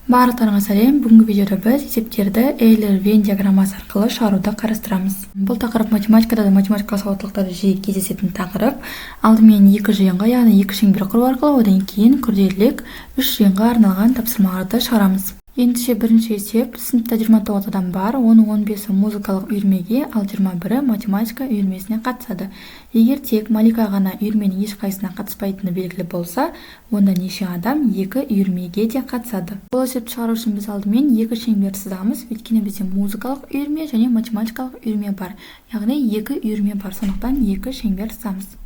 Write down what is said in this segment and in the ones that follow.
Барлықтарыңа сәлем. Бүгінгі видеода біз есептерді Эйлер-Вен диаграммасы арқылы шығаруды қарастырамыз. Бұл тақырып математикада да математикалық сауаттылықта да жиі кездесетін тақырып. Алдымен екі жиынға, яғни екі шеңбер құру арқылы, одан кейін күрделілік үш жиынға арналған тапсырмаларды шығарамыз. Ендеше бірінші есеп, сыныпта 29 адам бар, оның 15-і музыкалық үйірмеге, ал 21-і математика үйірмесіне қатысады. Егер тек Малика ғана үйірменің ешқайсысына қатыспайтыны белгілі болса, онда неше адам екі үйірмеге де қатысады. Бұл есепті шығару үшін біз алдымен екі шеңбер сызамыз, өйткені бізде музыкалық үйірме және математикалық үйірме бар. Яғни екі үйірме бар, сондықтан екі шеңбер сызамыз.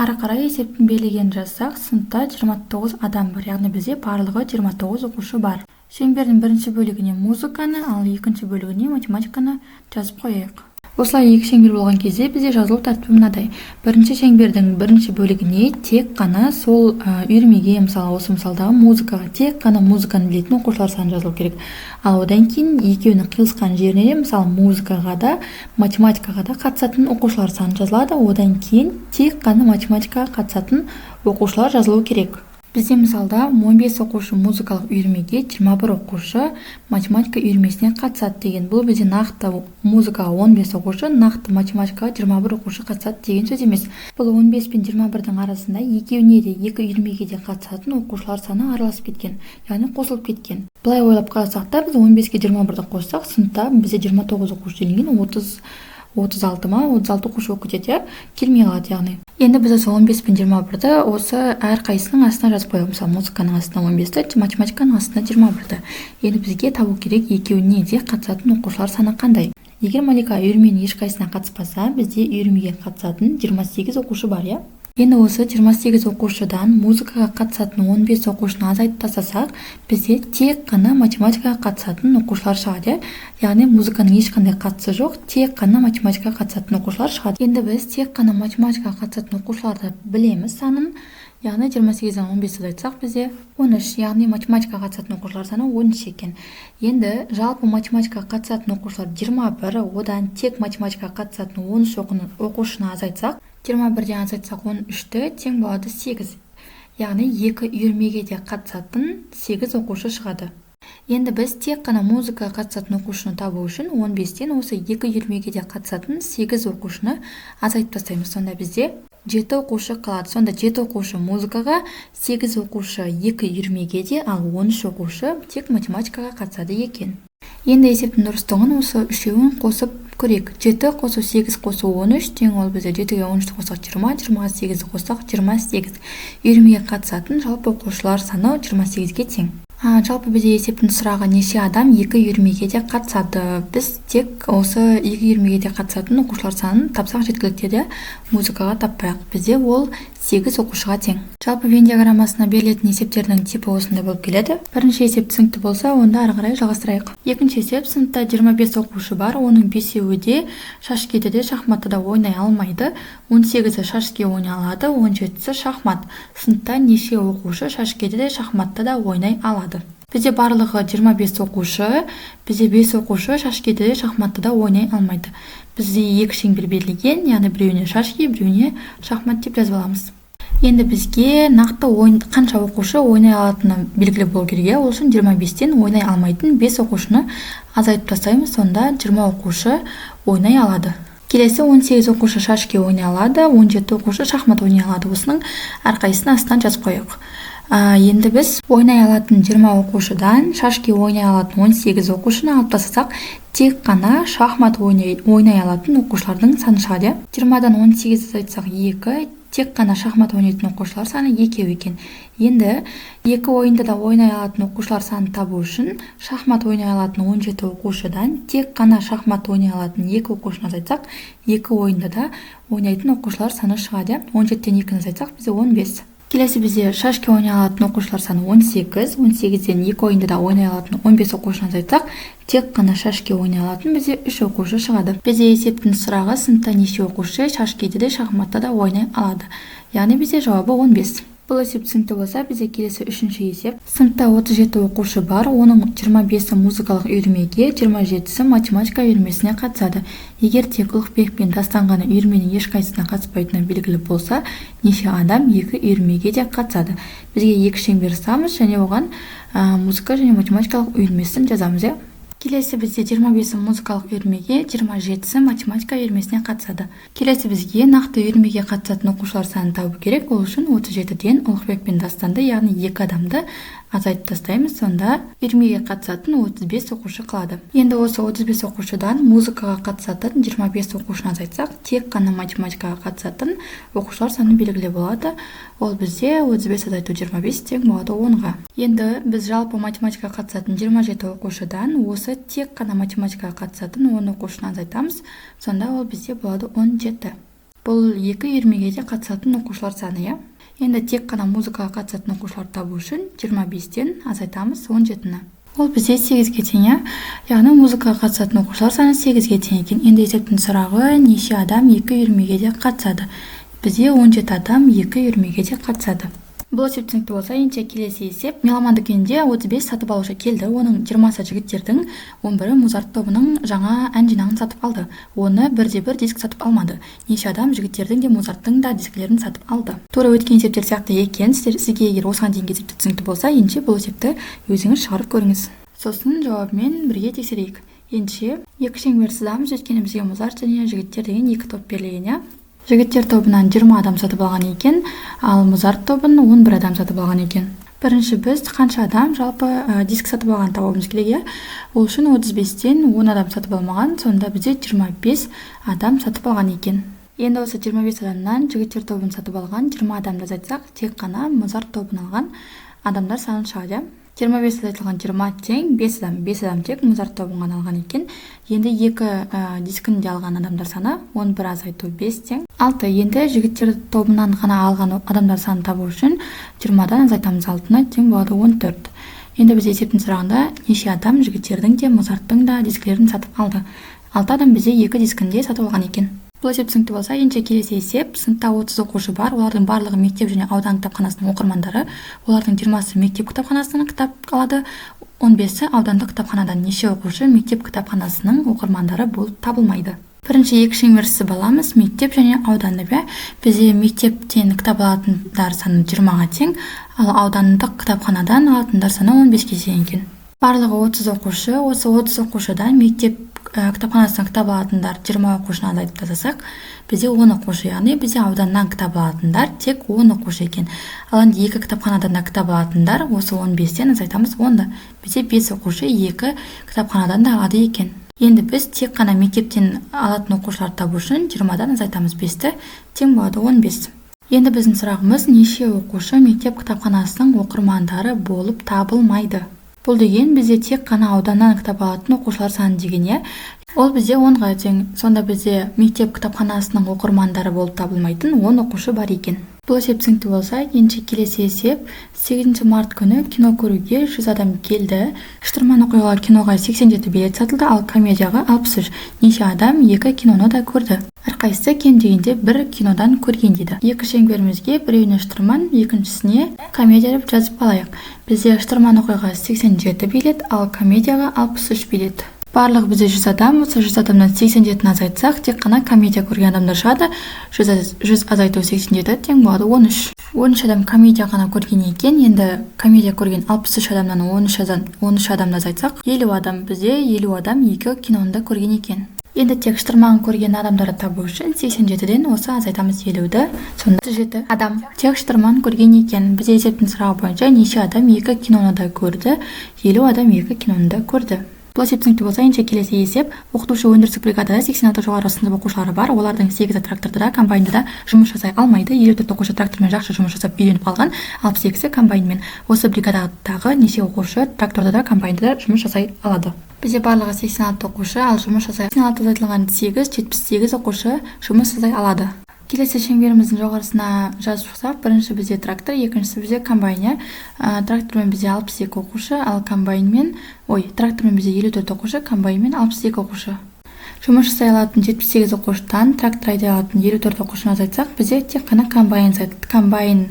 Ары қарай есептің берілгенін жазсақ, сыныпта 29 адам бар, яғни бізде барлығы 29 оқушы бар. Шеңбердің бірінші бөлігіне музыканы, ал екінші бөлігіне математиканы жазып қояйық. Осылай екі шеңбер болған кезде бізде жазылу тәртібі мынадай. Бірінші шеңбердің бірінші бөлігіне тек қана сол үйірмеге, мысалы осы мысалдағы музыкаға тек қана музыканы білетін оқушылар саны жазылу керек. Ал одан кейін екеуінің қиылысқан жеріне, мысалы музыкаға да, математикаға да қатысатын оқушылар саны жазылады. Одан кейін тек қана математикаға қатысатын оқушылар жазылу керек. Бізде мысалда 15 оқушы музыкалық үйірмеге, 21 оқушы математика үйірмесіне қатысады деген. Бұл бізде нақты музыкаға 15 оқушы, нақты математикаға 21 оқушы қатысады деген сөз емес. Бұл 15 пен 21-дің арасында екеуіне де екі үйірмеге де қатысатын оқушылар саны араласып кеткен, яғни қосылып кеткен. Былай ойлап қарасақ та, біз 15-ке 21-ді қоссақ, сыныпта бізде 29 оқушы делінген, 36 оқушы болып кетеді, келмей қалады яғни. Енді біз осы 15 пен 21-ді осы әрқайсының астына жазып қоямыз. Мысалы музыканың астына 15-ті, математиканың астына 21-ді. Енді бізге табу керек екеуіне де қатысатын оқушылар саны қандай. Егер Малика үйірменің ешқайсысына қатыспаса, бізде үйірмеге қатысатын 28 оқушы бар, иә? Енді осы 28 оқушыдан музыкаға қатысатын 15 оқушыны азайтып тастасақ, бізде тек қана математикаға қатысатын оқушылар шығады. Яғни музыканың ешқандай қатысы жоқ, тек қана математикаға қатысатын оқушылар шығады. Енді біз тек қана математикаға қатысатын оқушыларды білеміз санын. Яғни 28-ден 15-ді айтсақ, бізде 13, яғни математикаға қатысатын оқушылар саны 13 екен. Енді жалпы математикаға қатысатын оқушылар 21, одан тек математикаға қатысатын 13 оқушыны азайтсақ, 21-ден азайтсақ 13-ті тең болады 8. Яғни екі үйірмеге де қатысатын 8 оқушы шығады. Енді біз тек қана музыкаға қатысатын оқушыны табу үшін 15-тен осы екі үйірмеге де қатысатын 8 оқушыны азайтып тастаймыз. Сонда бізде 7 оқушы қалады. Сонда 7 оқушы музыкаға, 8 оқушы екі үйірмеге де, ал 13 оқушы тек математикаға қатысады екен. Енді есептің дұрыстығын осы үшеуін қосып көрейік. 7 қосу 8 қосу 13 тең ол бізде 7-ге 13-ті қоссақ 20, 20-ға 8-ді қоссақ 28. Үйірмеге қатысатын жалпы оқушылар саны 28-ге тең. Жалпы бізде есептің сұрағы неше адам екі үйірмеге де қатысады. Біз тек осы екі үйірмеге де қатысатын оқушылар санын тапсақ жеткілікті де музыкаға таппайық. Бізде ол 8 оқушыға тең. Жалпы Вен диаграммасына берілетін есептердің типі осындай болып келеді. Бірінші есеп түсінікті болса, онда ары қарай жалғастырайық. Екінші есеп, сыныпта 25 оқушы бар, оның 5-еуі де шашкеде шахматта ойнай алмайды. 18-і шашке ойнай алады, 17-сі шахмат. Сыныпта неше оқушы шашкеде шахматта да ойнай алады. Бізде барлығы 25 оқушы, бізде 5 оқушы шашкеде шахматта ойнай алмайды. Бізде екі шеңбер берілген, яғни біреуіне шашки, біреуіне шахмат деп жазып аламыз. Енді бізге нақты қанша оқушы ойнай алатыны белгілі болу керек. Ол үшін 25-тен ойнай алмайтын 5 оқушыны азайтып тастаймыз, сонда 20 оқушы ойнай алады. Келесі 18 оқушы шашки ойнай алады, 17 оқушы шахмат ойнай алады. Осының әрқайсысын астынан жазып қояйық. Енді біз ойнай алатын 20 оқушыдан шашки ойнай алатын 18 оқушыны алып тастасақ, тек қана шахмат ойнай алатын оқушылардың саны шығады. 20-дан 18-ді айтсақ 2, тек қана шахмат ойнайтын оқушылар саны 2 екен. Енді екі ойында да ойнай алатын оқушылар саны табу үшін шахмат ойнай алатын 17 оқушыдан тек қана шахмат ойнай алатын 2 оқушыны азайтсақ, екі ойында да ойнайтын оқушылар саны шығады. 17-тен 2-ні азайтсақ, бізде 15. Келесі бізде шашки ойнай алатын оқушылар саны 18, 18-ден екі ойында да ойнай алатын 15 оқушыны азайтсақ, тек қана шашки ойнай алатын бізде 3 оқушы шығады. Бізде есептің сұрағы сыныпта неше оқушы шашкеде де шахматта да ойнай алады. Яғни бізде жауабы 15. Бұл есеп түсінікті болса, бізде келесі үшінші есеп. Сыныпта 37 оқушы бар, оның 25-і музыкалық үйірмеге, 27-сі математика үйірмесіне қатысады. Егер тек Ұлықбек пен Дастанғаны үйірменің ешқайсысына қатыспайтыны белгілі болса, неше адам екі үйірмеге де қатысады. Бізге екі шеңбер сызамыз және оған музыка және математикалық үйірмесін жазамыз, иә. Келесі бізде 25 музыкалық үйірмеге, 27 математика үйірмесіне қатысады. Келесі бізге нақты үйірмеге қатысатын оқушылар санын табу керек. Ол үшін 37-ден Ұлықбек пен Дастанды, яғни 2 адамды азайтып тастаймыз. Сонда үйірмеге қатысатын 35 оқушы қалады. Енді осы 35 оқушыдан музыкаға қатысатын 25 оқушыны азайтсақ, тек қана математикаға қатысатын оқушылар саны белгілі болады. Ол бізде 35 азайту 25 тең болады 10-ға. Енді біз жалпы математикаға қатысатын 27 оқушыдан осы тек қана математикаға қатысатын 10 оқушыны азайтамыз. Сонда ол бізде болады 17. Бұл екі үйірмеге де қатысатын оқушылар саны, иә. Енді тек қана музыкаға қатысатын оқушылар табу үшін 25-тен азайтамыз 17-ні. Ол бізде 8-ге тең, иә. Яғни музыкаға қатысатын оқушылар саны 8-ге тең екен. Енді есептің сұрағы неше адам екі үйірмеге де қатысады? Бізде 17 адам екі үйірмеге де қатысады. Бұл есеп түсінікті болса, енді келесі есеп. Меломан дүкенінде 35 сатып алушы келді. Оның 20-сы жігіттердің, 11-і Музарт тобының жаңа ән жинағын сатып алды. Оны бірде-бір диск сатып алмады. Неше адам жігіттердің де Музарттың да дискілерін сатып алды. Тура өткен есептер сияқты екен. Сізге егер осыған дейінгі есепті түсінікті болса, енді бұл есепті өзіңіз шығарып көріңіз. Сосын жауабымен бірге тексерейік. Енді екі шеңбер сызамыз, өйткені бізге Музарт және жігіттер деген екі топ берілген, иә. Жігіттер тобынан 20 адам сатып алған екен, ал Музарт тобын 11 адам сатып алған екен. Бірінші біз қанша адам жалпы диск сатып алған табуымыз керек. Ол үшін 35-тен 10 адам сатып алмаған, сонда бізде 25 адам сатып алған екен. Енді осы 25 адамнан жігіттер тобын сатып алған 20 адамды азайтсақ, тек қана Музарт тобын алған адамдар саны шығады. 25 азайтылған 20 тең 5 адам тек Музарт тобын ғана алған екен. Енді екі дискін де алған адамдар саны 11 азайту 5 тең 6. Енді жігіттер тобынан ғана алған адамдар саны табу үшін 20-дан азайтамыз 6-ны, тең болады 14. Енді біз есептің сұрағында неше адам жігіттердің де Музарттың да дискілерін сатып алды? 6 адам бізде екі дискінде сатып алған екен. Бұл есеп түсінікті болса, енді келесі есеп. Сыныпта 30 оқушы бар. Олардың барлығы мектеп және аудан кітапханасының оқырмандары. Олардың 20-сы мектеп кітапханасынан кітап алады. 15-і аудандық кітапханадан. Неше оқушы мектеп кітапханасының оқырмандары болып табылмайды? Бірінші екі шеңбер сызып аламыз. Мектеп және ауданды, бізде мектептен кітап алатындар саны 20-ға тең, ал аудандық кітапханадан алатындар саны 15-ге тең екен. Барлығы 30 оқушы. Осы 30 оқушыдан мектеп кітапханасынан кітап алатындар 20 оқушыны азайтып тастасақ, бізде 10 оқушы, яғни бізде ауданнан кітап алатындар тек 10 оқушы екен. Ал енді екі кітапханадан да кітап алатындар осы 15-тен азайтамыз 10-ды. Бізде 5 оқушы екі кітапханадан да алады екен. Енді біз тек қана мектептен алатын оқушылар табу үшін 20-дан азайтамыз 5-ті, тең болады 15. Енді біздің сұрағымыз неше оқушы мектеп кітапханасының оқырмандары болып табылмайды? Бұл деген бізде тек қана ауданнан кітап алатын оқушылар саны деген, ол бізде 10-ға тең. Сонда бізде мектеп кітапханасының оқырмандары болып табылмайтын 10 оқушы бар екен. Бұл есеп түсінікті болса, енді келесі есеп. 8 март күні кино көруге 100 адам келді. Шытырман оқиғалар киноға 87 билет сатылды, ал комедияға 63. Неше адам екі киноны да көрді? Әрқайсысы кем дегенде бір кинодан көрген дейді. Екі шеңберімізге біреуіне шытырман, екіншісіне комедия деп жазып алайық. Бізде шытырман оқиға 87 билет, ал комедияға 63 билет. Барлық бізде 100 адам, осы 100 адамнан 87-ні азайтсақ, тек қана комедия көрген адамдар шығады. 100 азайту 87 тең болады 13. 13 адам комедия ғана көрген екен. Енді комедия көрген 63 адамнан 13 адамды азайтсақ, 50 адам, бізде 50 адам екі киноны да көрген екен. Енді тек шытырман көрген адамдарды табу үшін 87-ден осы азайтамыз 50-ді, сонда 37 адам тек шытырман көрген екен. Бізде есептің сұрағы бойынша неше адам екі киноны да көрді? 50 адам екі киноны да көрді. Бұл есеп түсінікті болса, енді келесі есеп. Оқытушы өндірістік бригадада 86 жоғары сынып оқушылары бар. Олардың 8-і тракторда да, комбайнда да жұмыс жасай алмайды. 54 оқушы трактормен жақсы жұмыс жасап үйреніп қалған, 62-сі комбайнмен. Осы бригададағы неше оқушы тракторда да, комбайнда да жұмыс жасай алады? Бізде барлығы 86 оқушы, ал жұмыс жасай 86 азайтылған 78 оқушы жұмыс жасай алады. Келесі шеңберіміздің жоғарысына жазып шықсақ, бірінші бізде трактор, екіншісі бізде комбайн. Трактормен бізде 62 оқушы, ал трактормен бізде 54 оқушы, комбайнмен 62 оқушы. Жұмыс жасай алатын 78 оқушыдан трактор айдай алатын 54 оқушыны азайтсақ, бізде тек қана комбайн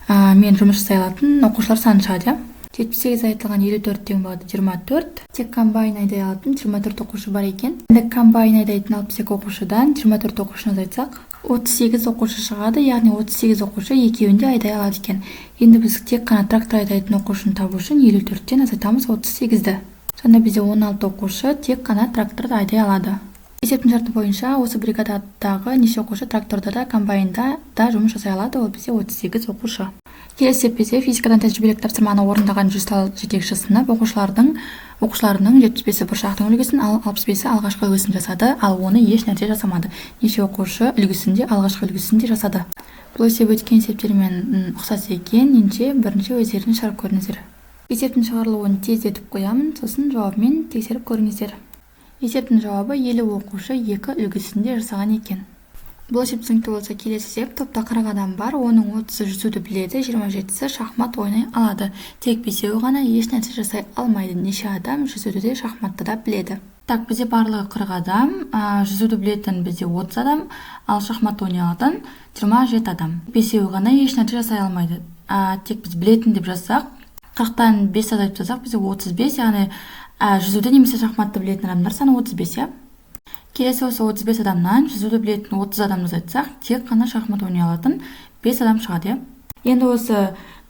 мен жұмыс жасай алатын оқушылар саны шығады. 78 айтылған 54 тең болады 24. Тек комбайн айдай алатын 24 оқушы бар екен. Енді комбайн айдайтын 62 оқушыдан 24 оқушыны азайтсақ, 38 оқушы шығады, яғни 38 оқушы екеуінде айдай алады екен. Енді біз тек қана трактор айдайтын оқушыны табу үшін 54-тен азайтамыз 38-ді. Сонда бізде 16 оқушы тек қана тракторды айдай алады. Есептің шарты бойынша осы бригададағы неше оқушы тракторда да комбайнда да жұмыс жасай алады, ол бізде 38 оқушы. Келесі есепте физикадан тәжірибелік тапсырманы орындаған 100 жетекші сынып оқушыларының 75-і бұршақтың үлгісін, ал 65-і алғашқы үлгісін жасады, ал оны еш нәрсе жасамады. Неше оқушы үлгісінде алғашқы үлгісінде жасады. Бұл есеп өткен есептермен ұқсас екен, ендеше бірінші өздерін шығарып көріңіздер. Есептің шығарылуын тездетіп қоямын, сосын жауабымен тексеріп көріңіздер. Есептің жауабы 50 оқушы 2 үлгісінде жасаған екен. Бұл есеп түсінікті болса, келесі есеп: топта 40 адам бар, оның 30-ы жүзуді біледі, 27-сі шахмат ойнай алады. Тек 5-еуі ғана еш нәрсе жасай алмайды. Неше адам жүзуді де шахматты да біледі? Так, бізде барлығы 40 адам, жүзуді білетін бізде 30 адам, ал шахмат ойнай алатын 27 адам. 5-еуі ғана еш нәрсе жасай алмайды. Тек біз білетін деп жазсақ, 40-тан 5 азайтып жазсақ, бізде 35, яғни жүзуді немесе шахматты білетін адамдар саны 35, Келесі осы 35 адамнан жүзуді білетін 30 адамды айтсақ, тек қана шахмат ойнай алатын 5 адам шығады. Енді осы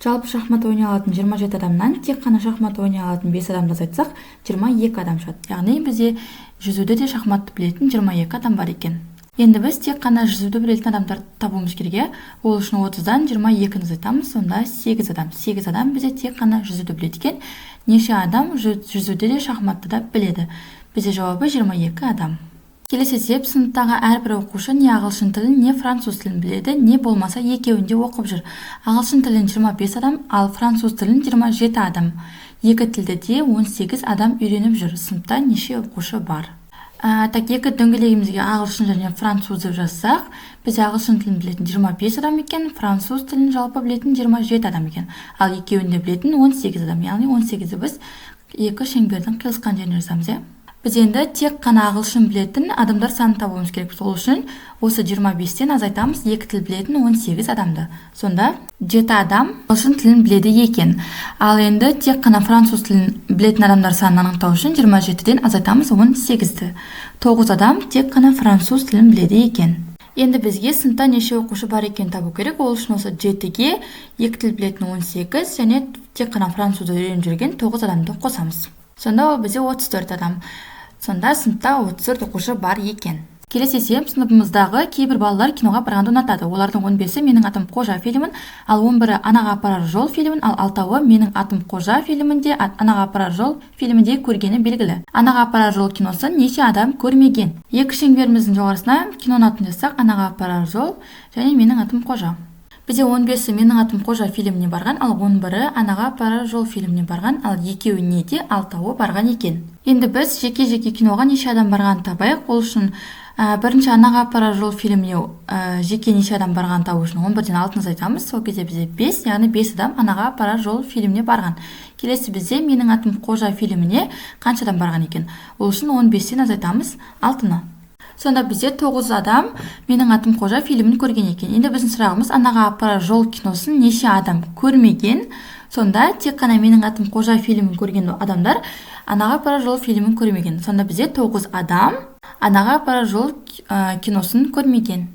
жалпы шахмат ойнай алатын 27 адамнан тек қана шахмат ойнай алатын 5 адамды айтсақ, 22 адам шығады. Яғни бізде жүзуді де шахматты білетін 22 адам бар екен. Енді біз тек қана жүзуді білетін адамдар табуымыз керек. Ол үшін 30-дан 22-ні азайтамыз, сонда 8 адам. 8 адам бізде тек қана жүзуді біледі екен. Неше адам жүзуді де шахматты да біледі? Бізде жауабы 22 адам. Келесі есеп: сыныптағы әрбір оқушы не ағылшын тілін, не француз тілін біледі, не болмаса екеуінде оқып жүр. Ағылшын тілін 25 адам, ал француз тілін 27 адам. Екі тілді де 18 адам үйреніп жүр. Сыныпта неше оқушы бар? Екі дөңгелегімізге ағылшын және француз деп жазсақ, біз ағылшын тілін білетін 25 адам екен, француз тілін жалпы білетін 27 адам екен. Ал екеуінде білетін 18 адам, яғни 18-і біз екі шеңбердің қиылысқан жеріне жазамыз. Біз енді тек қана ағылшын білетін адамдар санын табуымыз керек. Сол үшін осы 25-тен азайтамыз екі тіл білетін 18 адамды. Сонда 7 адам ағылшын тілін біледі екен. Ал енді тек қана француз тілін білетін адамдар санын анықтау үшін 27-ден азайтамыз 18-ді. 9 адам тек қана француз тілін біледі екен. Енді бізге сыныпта неше оқушы бар екен табу керек. Ол үшін осы 7-ге екі тіл білетін 18 және тек қана французды үйреніп жүрген 9 адамды қосамыз. Сонда ол бізде 34 адам. Сонда сыныпта 34 оқушы бар екен. Келесі есеп: сыныбымыздағы кейбір балалар киноға барғанды ұнатады. Олардың 15-і «Менің атым Қожа» фильмін, ал 11-і «Анаға апарар жол» фильмін, ал 6-ы «Менің атым Қожа» фильмінде, «Анаға апарар жол» фильмінде көргені белгілі. «Анаға апарар жол» киносын неше адам көрмеген? Екі шеңберіміздің жоғарысына киноның атын жазсақ, «Анаға апарар жол» және «Менің атым Қожа». Бізде 15-і «Менің атым Қожа» фильміне барған, ал 11-і «Анаға апарар жол» фильміне барған, ал екеуіне де 6-ы барған екен. Енді біз жеке-жеке киноға неше адам барғанын табайық. Ол үшін бірінші «Анаға апарар жол» фильміне жеке неше адам барғанын табу үшін 11-ден 6-ны азайтамыз. Сол кезде бізде 5, яғни 5 адам «Анаға апарар жол» фильміне барған. Келесі бізде «Менің атым Қожа» фильміне қанша адам барған екен? Ол үшін 15-ден азайтамыз 6-ны. Сонда бізде 9 адам «Менің атым Қожа» фильмін көрген екен. Енді біздің сұрағымыз: «Анаға апарар жол» киносын неше адам көрмеген? Сонда тек қана «Менің атым Қожа» фильмін көрген адамдар «Анаға апарар жол» фильмін көрмеген. Сонда бізде 9 адам «Анаға апарар жол» киносын көрмеген.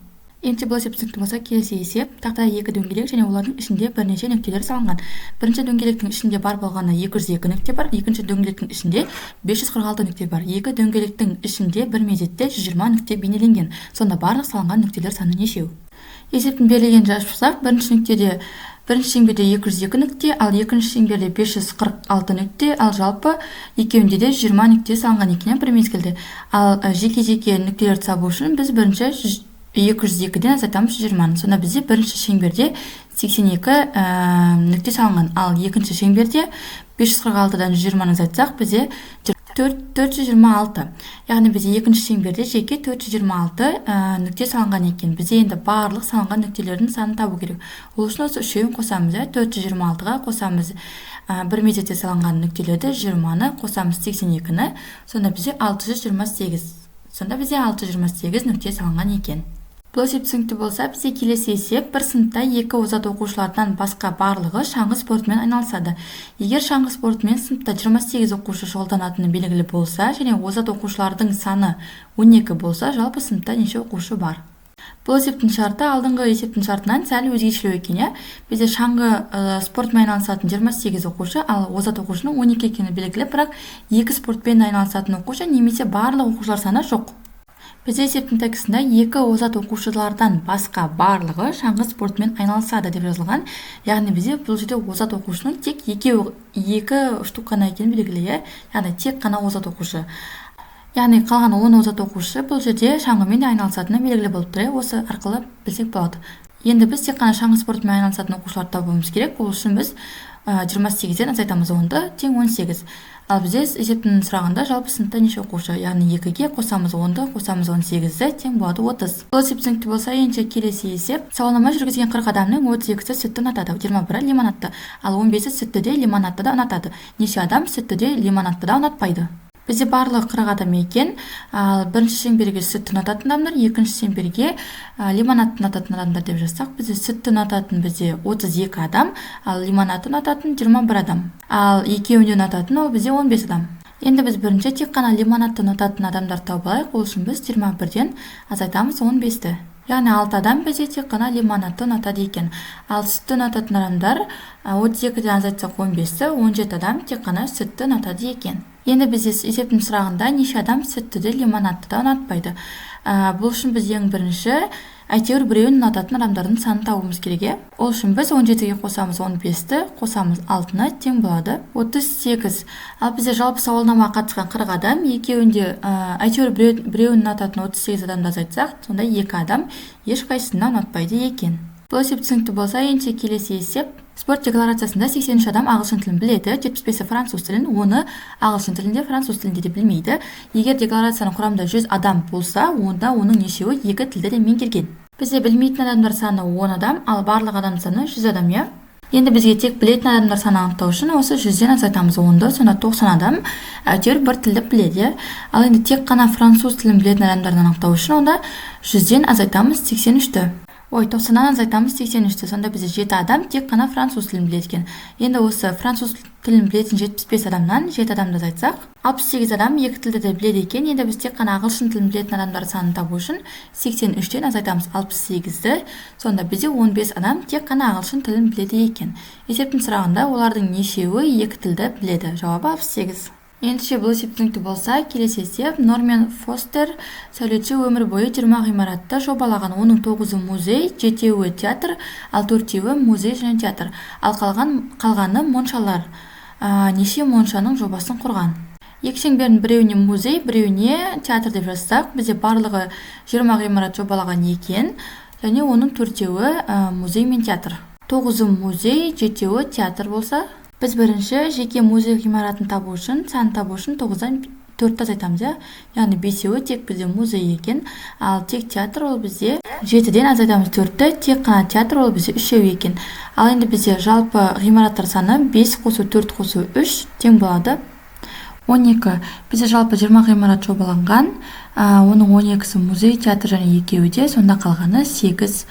Енді бұл есеп түсінікті болса, келесі есеп: тақтада екі дөңгелек және олардың ішінде бірнеше нүктелер салынған. Бірінші дөңгелектің ішінде бар болғаны 202 нүкте бар, екінші дөңгелектің ішінде 546 нүкте бар. Екі дөңгелектің ішінде бір мезетте 120 нүкте бейнеленген. Сонда барлық салынған нүктелер саны нешеу? Есептің берілгенін жазып шықсақ, бірінші шеңберде 202 нүкте, ал екінші шеңберде 546 нүкте, ал жалпы екеуінде де 20 нүкте салынған екен бір мезгілде. Ал жеке-жеке нүктелерді табу үшін біз бірінші 202-ден азайтамыз 120-ны. Сонда бізде бірінші шеңберде 82 нүкте салынған, ал екінші шеңберде 546-дан 120-ны азайтсақ бізде 426. Яғни бізде екінші шеңберде жеке 426 нүкте салынған екен. Бізде енді барлық салынған нүктелердің санын табу керек. Ол үшін осы үшеуін қосамыз. 426-ға қосамыз бір мезетте салынған нүктелерді, 20-ны қосамыз 82-ні. Сонда бізде 628 нүкте салынған екен. Бұл есеп түсінікті болса, бізде келесі есеп: бір сыныпта екі озат оқушылардан басқа барлығы шаңғы спортымен айналысады. Егер шаңғы спортымен сыныпта 28 оқушы шұғылданатыны белгілі болса, және озат оқушылардың саны 12 болса, жалпы сыныпта неше оқушы бар? Бұл есептің шарты алдыңғы есептің шартынан сәл өзгешелеу екен. Бізде шаңғы спортымен айналысатын 28 оқушы, ал озат оқушының 12 екені белгілі, бірақ екі спортпен айналысатын оқушы немесе барлық оқушылар саны жоқ. Бізде есептің тәкісінде екі озат оқушылардан басқа барлығы шаңғы спортымен айналысады деп жазылған. Яғни бізде бұл жерде озат оқушының тек екі штук қана екені белгілі. Яғни тек қана озат оқушы. Яғни қалған 10 озат оқушы бұл жерде шаңғымен айналысатыны белгілі болып тұр. Осы арқылы білсек болады. Енді біз тек қана шаңғы спортымен айналысатын оқушыларды табуымыз керек. Ол үшін біз 28-ден азайтамыз 10-ды, тең 18. Ал бізде есептің сұрағында жалпы сыныпта неше оқушы? Яғни 2-ге қосамыз 10-ды, қосамыз 18-ді, тең болады 30. Бұл есеп түсінікті болса, енді келесі есеп: сауалнама жүргізген 40 адамның 32-сі сүтті ұнатады, 21-і лимонадты, ал 15-і сүтті де лимонадты да ұнатады. Неше адам сүтті де лимонадты да ұнатпайды? Бізде барлығы 40 адам екен. Бірінші шеңберге сүтті ұнататын адамдар, екінші шеңберге лимонадты ұнататын адамдар деп жазсақ, бізде сүтті ұнататын бізде 32 адам, ал лимонадты ұнататын 21 адам. Ал екеуінде ұнататын ол бізде 15 адам. Енді біз бірінші тек қана лимонадты ұнататын адамдар тауып алайық. Ол үшін біз 21-ден азайтамыз 15-ті. Яғни 6 адам бізде тек қана лимонадты ұнатады екен. Ал сүтті ұнататын адамдар 32-ден азайтсақ 15-ті, 17 адам тек қана сүтті ұнатады екен. Енді біз есептің сұрағында неше адам сүтті де лимонадты да ұнатпайды? Бұл үшін біз ең бірінші әйтеуір біреуін ұнататын адамдардың санын табуымыз керек. Ол үшін біз 17-ге қосамыз 15-ті, қосамыз 6-ны, тең болады 38. Ал бізде жалпы сауалнама қатысқан 40 адам, екеуінде әйтеуір біреуін ұнататын 38 адамды азайтсақ, сонда 2 адам ешқайсысына ұнатпайды екен. Бұл есеп түсінікті болса, енді келесі есеп: спорт декларациясында 83 адам ағылшын тілін біледі, 75-і француз тілін, оны ағылшын тілінде, француз тілінде де білмейді. Егер декларацияның құрамында 100 адам болса, онда оның нешеуі екі тілді де меңгерген? Бізде білмейтін адамдар саны 10 адам, ал барлық адам саны 100 адам. Енді бізге тек білетін адамдар саны анықтау үшін осы 100-ден азайтамыз 10-ды, сонда 90 адам әйтеуір бір тілді біледі. Ал енді тек қана француз тілін білетін адамдарды анықтау үшін онда 100-ден азайтамыз 83-ті. 90-нан азайтамыз 83-ті. Сонда бізде 7 адам тек қана француз тілін біледі екен. Енді осы француз тілін білетін 75 адамнан 7 адамды азайтсақ, 68 адам екі тілді де біледі екен. Енді біз тек қана ағылшын тілін білетін адамдар санын табу үшін 83-тен азайтамыз 68-ді. Сонда бізде 15 адам тек қана ағылшын тілін біледі екен. Есептің сұрағында олардың нешеуі екі тілді біледі? Жауабы 68. Ендеше бұл есеп түсінікті болса, келесі есеп: Нормен Фостер сәулетші өмір бойы 20 ғимаратты жобалаған. Оның 9-і музей, 7-і театр, ал 4-і музей және театр. Ал қалғаны моншалар. Неше моншаның жобасын құрған? Екі шеңбердің біреуіне музей, біреуіне театр деп жазсақ, бізде барлығы 20 ғимарат жобалаған екен, және оның 4-і музей мен театр. 9-і музей, 7-і театр болса, біз бірінші жеке музей ғимаратын табу үшін, санын табу үшін 9-дан 4-ті азайтамыз. Яғни 5-і тек бізде музей екен, ал тек театр ол бізде 7-ден азайтамыз 4-ті, тек қана театр ол бізде 3-і екен. Ал енді бізде жалпы ғимараттар саны 5 қосу 4 қосу 3 тең болады 12. Бізде жалпы 20 ғимарат жобаланған, оның 12-сі музей, театр және екеуі де, сонда қалғаны 8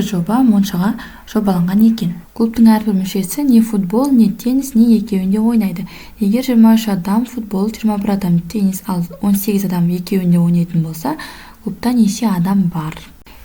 жоба моншаға жобаланған екен. Клубтың әрбір мүшесі не футбол, не теннис, не екеуінде ойнайды. Егер 23 адам футбол, 21 адам теннис, ал 18 адам екеуінде ойнайтын болса, клубта неше адам бар?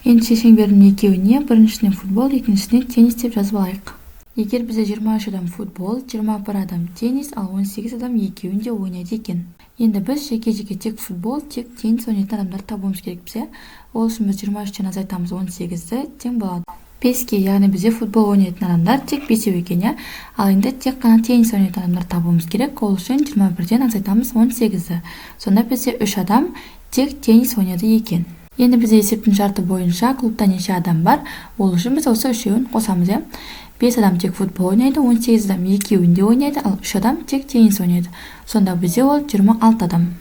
Енді шеңбердің екеуіне біріншісіне футбол, екіншісіне теннис деп жазып алайық. Егер бізде 23 адам футбол, 21 адам теннис, ал 18 адам екеуінде ойнайды екен. Енді біз жеке-жеке тек футбол, тек теннис ойнайтын адамдар табуымыз керек бізге. Ол үшін біз 23-тен азайтамыз 18-ді, тең болады 5-ке. Яғни бізде футбол ойнайтын адамдар тек 5 екен. Ал енді тек қана теннис ойнайтын адамдар табуымыз керек. Ол үшін 21-ден азайтамыз 18-ді. Сонда бізде 3 адам тек теннис ойнайды екен. Енді бізде есептің шарты бойынша клубта неше адам бар? Ол үшін біз осы үшеуін қосамыз. 5 адам тек футбол ойнайды, 18 адам екеуінде ойнайды, ал 3 адам тек теннис ойнайды. Сонда бізде ол 26 адам.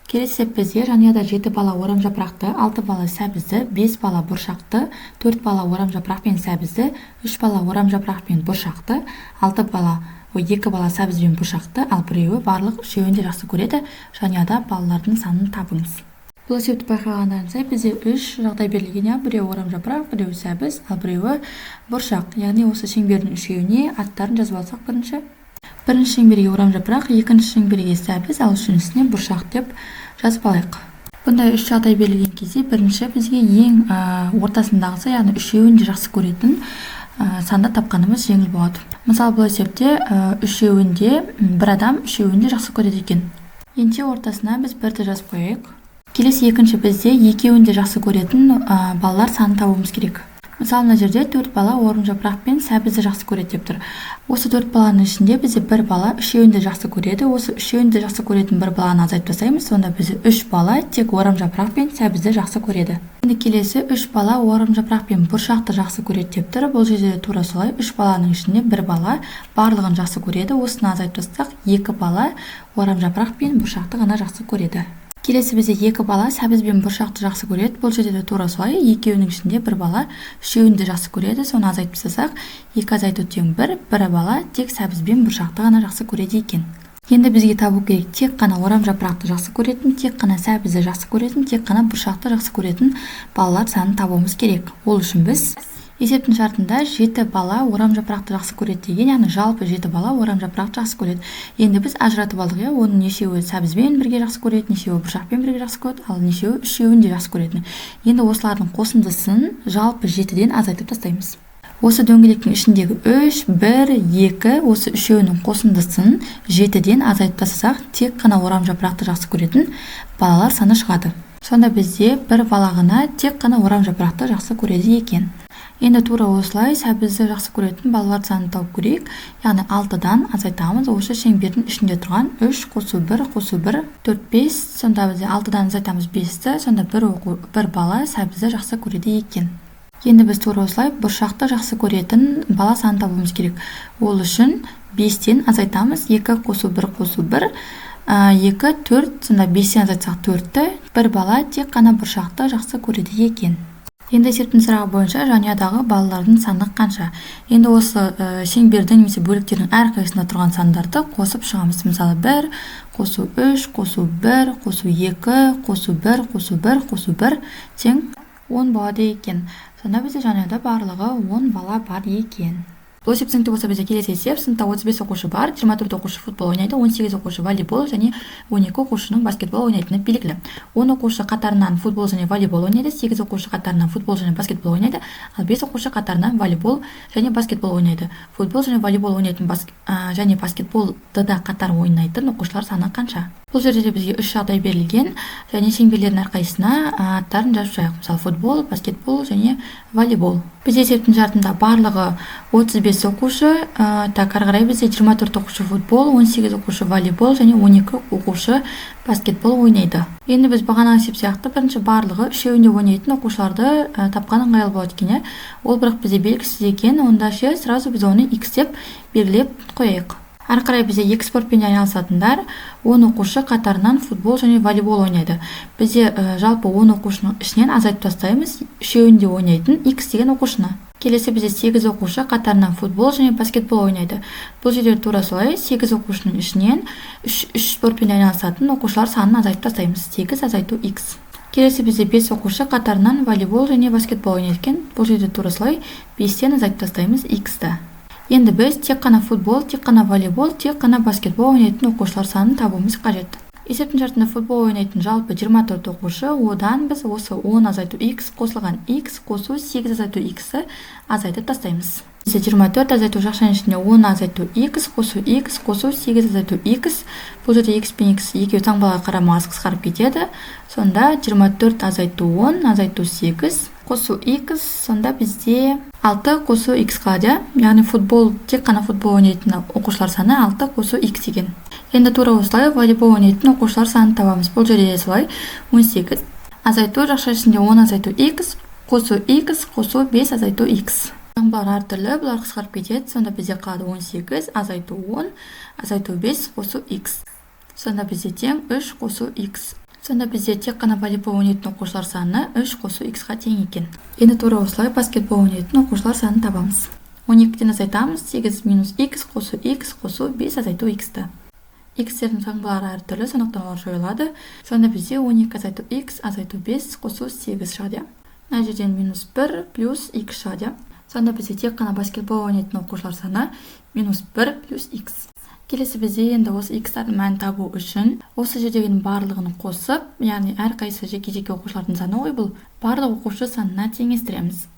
Келесі есеп бізде жанұяда 7 бала орамжапырақты, 6 бала сәбізді, 5 бала бұршақты, 4 бала орамжапырақ пен сәбізді, 3 бала орамжапырақ пен бұршақты, 2 бала сәбіз бен бұршақты, ал біреуі барлық үшеуін де жақсы көреді. Жанұяда балалардың санын табыңыз. Бұл есепті байқағандарыңыз сай бізде 3 жағдай берілген, иә, біреуі орамжапырақ, біреуі сәбіз, ал біреуі бұршақ. Яғни осы шеңбердің үшеуіне аттарын жазып алсақ, бірінші шеңберге орамжапырақ, екінші шеңберге сәбіз, ал үшіншісіне бұршақ деп жазып алайық. Бұндай 3 жағдай берілген кезде бірінші бізге ең ортасындағысы, яғни үшеуін де жақсы көретін санды тапқанымыз жеңіл болады. Мысалы, бұл есепте үшеуінде бір адам үшеуін де жақсы көреді екен. Енді ортасына біз бірді жазып қояйық. Келесі екінші бізде екеуін де жақсы көретін балалар санын табуымыз керек. Мысалы, мына жерде 4 бала орамжапырақ пен сәбізді жақсы көреді деп тұр. Осы 4 баланың ішінде бізде бір бала үшеуін де жақсы көреді. Осы үшеуін де жақсы көретін бір баланы азайтып тастаймыз. Сонда бізде 3 бала тек орамжапырақ пен сәбізді жақсы көреді. Енді келесі 3 бала орамжапырақ пен бұршақты жақсы көреді деп тұр. Бұл жерде тура солай 3 баланың ішінде бір бала барлығын жақсы көреді. Осыны азайтып тастасақ, 2 бала орамжапырақ пен бұршақты ғана жақсы көреді. Келесі бізде 2 бала сәбіз бен бұршақты жақсы көреді. Бұл жерде тура солай екеуінің ішінде бір бала үшеуін де жақсы көреді. Соны азайтып тастасақ, 2 азайту тең 1, бір бала тек сәбіз бен бұршақты ғана жақсы көреді екен. Енді бізге табу керек тек қана орамжапырақты жақсы көретін, тек қана сәбізді жақсы көретін, тек қана бұршақты жақсы көретін балалар санын табуымыз керек. Ол үшін біз есептің шартында 7 бала орамжапырақты жақсы көреді деген, яғни жалпы 7 бала орамжапырақты жақсы көреді. Енді біз ажыратып алдық, иә, оның нешеуі сәбізбен бірге жақсы көреді, нешеуі бұршақпен бірге жақсы көреді, ал нешеуі үшеуін де жақсы көреді. Енді осылардың қосындысын жалпы 7-ден азайтып тастаймыз. Осы дөңгелектің ішіндегі 3, 1, 2, осы үшеуінің қосындысын 7-ден азайтып тастасақ, тек қана орамжапырақты жақсы көретін балалар саны шығады. Сонда бізде бір бала ғана тек қана орамжапырақты жақсы көреді екен. Енді тура осылай сәбізді жақсы көретін балалар санын тауып көрейік. Яғни 6-дан азайтамыз. Осы шеңбердің ішінде тұрған 3 қосу 1 қосу 1 4 5. Сонда бізде 6-дан азайтамыз 5-ті. Сонда бір бала сәбізді жақсы көреді екен. Енді біз тура осылай бұршақты жақсы көретін бала санын табуымыз керек. Ол үшін 5-тен азайтамыз. 2 қосу 1 қосу 1 2 4. Сонда 5-тен азайтсақ 4-ті. Бір бала тек қана бұршақты жақсы көреді екен. Енді есептің сұрағы бойынша жанұядағы балалардың саны қанша? Енді осы шеңбердің немесе бөліктердің әрқайсысында тұрған сандарды қосып шығамыз. Мысалы 1 қосу 3 қосу 1 қосу 2 қосу 1 қосу 1 қосу 1 тең 10 болады екен. Сонда бізде жанұяда барлығы 10 бала бар екен. Бұл есеп сыныпта болса бізде келесі есеп. Сыныпта 35 оқушы бар, 24 оқушы футбол ойнайды, 18 оқушы волейбол және 12 оқушының баскетбол ойнайтыны белгілі. 10 оқушы қатарынан футбол және волейбол ойнайды, 8 оқушы қатарынан футбол және баскетбол ойнайды, ал 5 оқушы қатарынан волейбол және баскетбол ойнайды. Футбол және волейбол ойнайтын және баскетболды да қатар ойнайтын оқушылар саны қанша? Бұл жерде бізге 3 жағдай берілген және шеңберлердің әрқайсысына аттарын жазып қояйық. Мысалы футбол, баскетбол және волейбол. Біз есептің шартында барлығы 35 оқушы, ары қарай бізде 24 оқушы футбол, 18 оқушы волейбол және 12 оқушы баскетбол ойнайды. Енді біз бағана есеп сияқты бірінші барлығы үшеуінде ойнайтын оқушыларды тапқан ыңғайлы болады екен. Ол бірақ бізде белгісіз екен, онда сразу біз оны x деп белгілеп қояйық. Ары қарай бізде екі спортпен айналысатындар 10 оқушы қатарынан футбол және волейбол ойнайды. Бізде жалпы 10 оқушының ішінен азайтып тастаймыз үшеуінде ойнайтын x деген оқушыны. Келесі бізде 8 оқушы қатарынан футбол және баскетбол ойнайды. Бұл жерде тура солай 8 оқушының ішінен 3 спортпен айналысатын оқушылар санын азайтып тастаймыз. 8 азайту x. Келесі бізде 5 оқушы қатарынан волейбол және баскетбол ойнайды екен. Бұл жерде тура солай 5-тен азайтып тастаймыз x-ті. Енді біз тек қана футбол, тек қана волейбол, тек қана баскетбол ойнайтын оқушылар санын табуымыз қажет. Есептің шартында футбол ойнайтын жалпы 24 оқушы, одан біз осы 10 азайту x қосылған x қосу 8 азайту x-ті азайтып тастаймыз. 24 азайту жақшаның ішінде 10 азайту x қосу 8 азайту x. Бұл жерде x пен x екеуі таңбаға қарамағыз қысқарып кетеді. Сонда 24 азайту 10 азайту 8 қосу x, сонда бізде 6 қосу x қалады. Яғни футбол, тек қана футбол ойнайтын оқушылар саны 6 қосу x деген. Енді тура осылай волейбол ойнайтын оқушылар санын табамыз. Бұл жерде солай 18 азайту жақша ішінде 10 азайту x қосу 5 азайту x. Таңбалар әртүрлі, бұлар қысқарып кетеді. Сонда бізде қалады 18 азайту 10 азайту 5 қосу x. Сонда бізде тең 3 қосу x. Сонда бізде тек қана волейбол ойнайтын оқушылар саны 3 қосу x-ға тең екен. Енді тура осылай баскетбол ойнайтын оқушылар санын табамыз. 12-ден азайтамыз. 8 минус x қосу 5 азайту x-ті. Xтердің таңбалары әртүрлі, сондықтан олар жойылады. Сонда бізде 12 азайту X азайту 5 қосу 8 шығады. Мына жерден -1 плюс X шығады. Сонда бізде тек қана баскетбол ойнайтын оқушылар саны -1 плюс X. Келесі бізде енді осы X-тардың мәнін табу үшін осы жердегінің барлығын қосып, яғни әрқайсысы жеке-жеке оқушылардың саны ғой, бұл барлық оқушы санына теңестіреміз.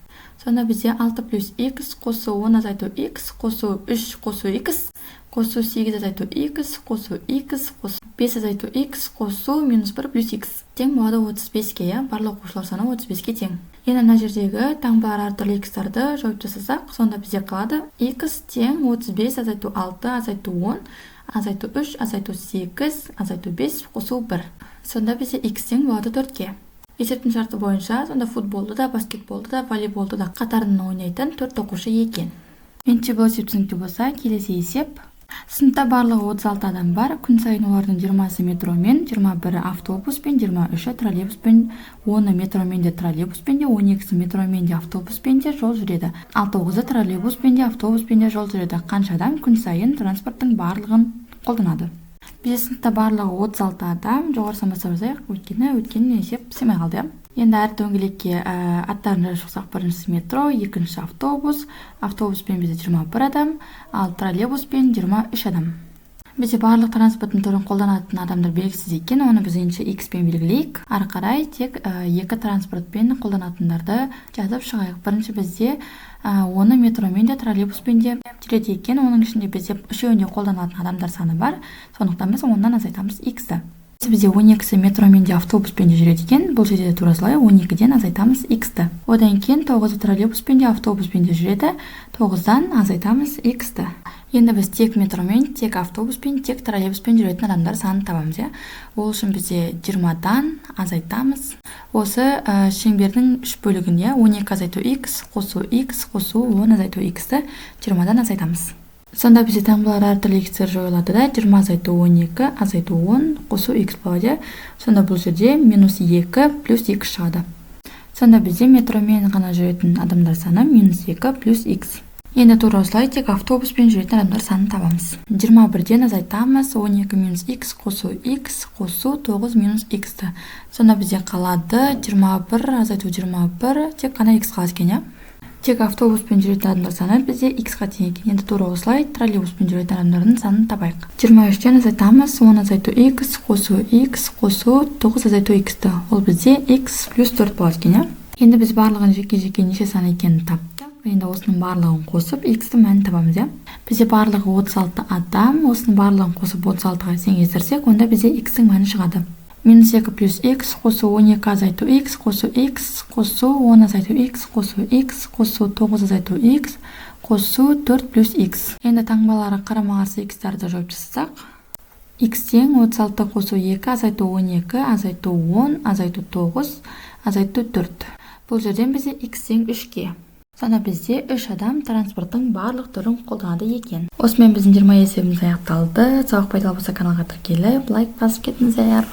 Сонда бізде 6 плюс X қосу 10 азайту X қосу 3 қосу X қосу 8 азайту X қосу X қосу 5 азайту X қосу -1 плюс X тең болады 35-ке, барлық оқушылар саны 35-ке тең. Енді мына жердегі таңбалар әртүрлі X-тарды жойып жасасақ, сонда бізде қалады X тең 35 азайту 6 азайту 10 азайту 3 азайту 8 азайту 5 қосу 1. Сонда бізде X тең болады 4-ке. Есептің шарты бойынша, сонда футболды да, баскетболды да, волейболды да қатарынан ойнайтын 4 оқушы екен. Менше бұл есеп түсінікті болса, келесі есеп. Сыныпта барлығы 36 адам бар. Күн сайын олардың 20-сы метромен, 21-і автобуспен, 23-і троллейбуспен, 10-і метромен де троллейбуспен де, 12-сі метромен де автобуспен де жол жүреді. Ал 9-і троллейбуспен де автобуспен де жол жүреді. Қанша адам күн сайын транспорттың барлығын қолданады? Бізде сыныпта барлығы 36 адам. Жоғары санап жазайық, өйткені есеп сыймай қалды. Енді әр дөңгелекке аттарын жазып шықсақ, біріншісі метро, екіншісі автобус. Автобуспен бізде 21 адам, ал троллейбуспен 23 адам. Бізде барлық транспорттың түрін қолданатын адамдар белгісіз екен, оны біз енді X-пен белгілейік. Ары қарай тек екі транспортпен қолданатындарды жазып шығайық. Бірінші бізде оны метромен де троллейбуспен де жүреді екен, оның ішінде бізде үшеуінде қолданатын адамдар саны бар. Сондықтан біз оннан азайтамыз X-ті. Бізде 12-сі метромен де автобуспен де жүреді екен, бұл жерде тура солай 12-ден азайтамыз X-ті. Одан кейін 9-ы троллейбуспен де автобуспен де жүреді, 9-дан азайтамыз X-ті. Енді біз тек метромен, тек автобуспен, тек троллейбуспен жүретін адамдар санын табамыз. Ол үшін бізде 20-дан азайтамыз. Осы шеңбердің 3 бөлігінде 12 азайту X қосу 10 азайту X-ті 20-дан азайтамыз. Сонда бізде таңбалар әртүрлі X-тер жойылады да, 20 азайту 12 азайту 10 қосу X болады. Сонда бұл жерде -2 плюс X шығады. Сонда бізде метромен ғана жүретін адамдар саны -2 плюс X. Енді тура осылай тек автобуспен жүретін адамдар санын табамыз. 21-ден азайтамыз 12 минус X қосу X қосу 9 минус X-ті. Сонда бізде қалады 21 азайту 21 тек қана X қалады екен. Тек автобуспен жүретін адамдар саны бізде X-қа тең екен. Енді тура осылай троллейбуспен жүретін адамдардың санын табайық. 23-ден азайтамыз 10 азайту X қосу X қосу 9 азайту X-ті. Ол бізде X плюс 4 болады екен. Енді біз барлығын жеке-жеке неше сан екенін таптық. Енді осының барлығын қосып X-ті мәнін табамыз. Бізде барлығы 36 адам, осының барлығын қосып 36-ға теңестірсек, онда бізде X-тің мәні шығады. -2 плюс X қосу 12 азайту X қосу X қосу 10 азайту X қосу X қосу 9 азайту X қосу 4 плюс X. Енді таңбалары қарама-қарсы X-тарды жойып жасасақ, X тең 36 қосу 2 азайту 12 азайту 10 азайту 9 азайту 4. Бұл жерден бізде X тең 3-ке. Сонда бізде 3 адам транспорттың барлық түрін қолданады екен. Осымен біздің 20 есебіміз аяқталды. Сабақ пайдалы болса каналға тіркеліп, лайк басып кетіңіздер.